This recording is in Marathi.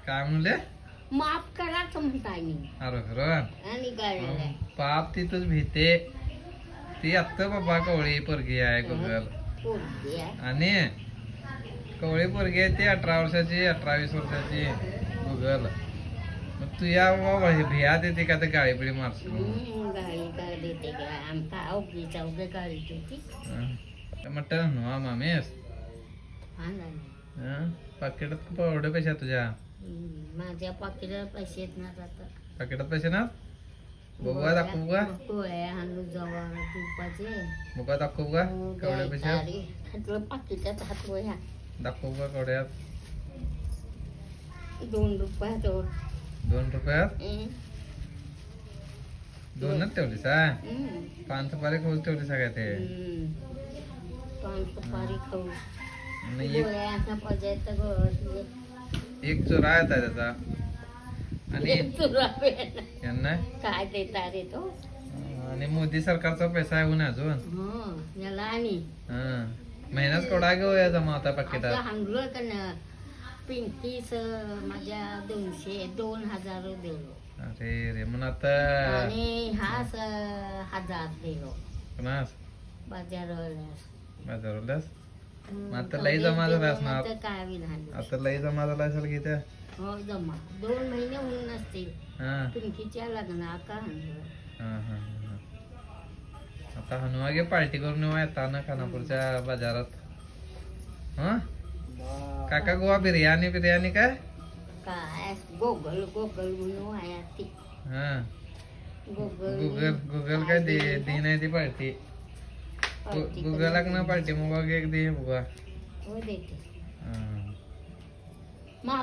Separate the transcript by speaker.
Speaker 1: काय म्हणले
Speaker 2: माफ कराच म्हणताय मी
Speaker 1: अरे खरं
Speaker 2: आणि काय
Speaker 1: पाप तिथंच भीते ती आत्ता बाबा कवळी पोरगी आहे गुगल
Speaker 2: पोरगी आहे.
Speaker 1: आणि कवळी पोरगी आहे ती 18 वर्षाची 18-20 वर्षाची गुगल मग तू या बाबा भिया देते का तर गाडी बिडी मारशील
Speaker 2: गाडी काय देते का आमका अवघी चौघे गाडी देते
Speaker 1: म्हटलं ना मामेस
Speaker 2: हा नाही
Speaker 1: पाकिटात एवढे पैसे आहेत तुझ्या
Speaker 2: माझ्या पाकिटात पैसे येत ना आता
Speaker 1: पाकिटात पैसे ना बघूया दाखवू का
Speaker 2: गोळ्या आणू जवळ तुपाचे
Speaker 1: बघा दाखवू का केवढे पैसे आहेत?
Speaker 2: हातलं पाकिटात हात वया
Speaker 1: दाखवू का केवढ्यात
Speaker 2: 2 रुपयात
Speaker 1: 2 रुपयात 2च ठेवलीस हा 5 सुपारी खाऊ ठेवली सगळ्या ते
Speaker 2: 5 सुपारी खाऊ
Speaker 1: आणि
Speaker 2: गोळ्यांना पजायचं
Speaker 1: एक चोरा आहे त्याचा आणि यांना
Speaker 2: काय देता रे तो
Speaker 1: आणि मोदी सरकारचा पैसा आहे ना अजून
Speaker 2: याला आणि
Speaker 1: महिन्यात केवढा घेऊ या जमा होता पाकिटात
Speaker 2: हांगलो का ना पिंकीच माझ्या 2000 दिलो
Speaker 1: अरे रे म्हणून आता
Speaker 2: आणि हा 1000 दिलो
Speaker 1: कोणास
Speaker 2: बाजारवाल्यास
Speaker 1: मग आता लई जमा झाला असणार
Speaker 2: काय विधान
Speaker 1: आता लई जमा झाला असेल की त्या
Speaker 2: हो जमा 2 महिने होऊन नसतील
Speaker 1: हा
Speaker 2: पिंकीच्या लग्ना का
Speaker 1: हा आता हनुमागे पार्टी करून येऊ येता ना खानापूरच्या बाजारात हा काका गोवा बिर्याणी
Speaker 2: काय गोगल म्हणून आहे ती
Speaker 1: हा
Speaker 2: गोगल
Speaker 1: गुगल काय दे नाही ती पार्टी गुगल ना पार्टी मग एक दे बघा
Speaker 2: हो देते
Speaker 1: हा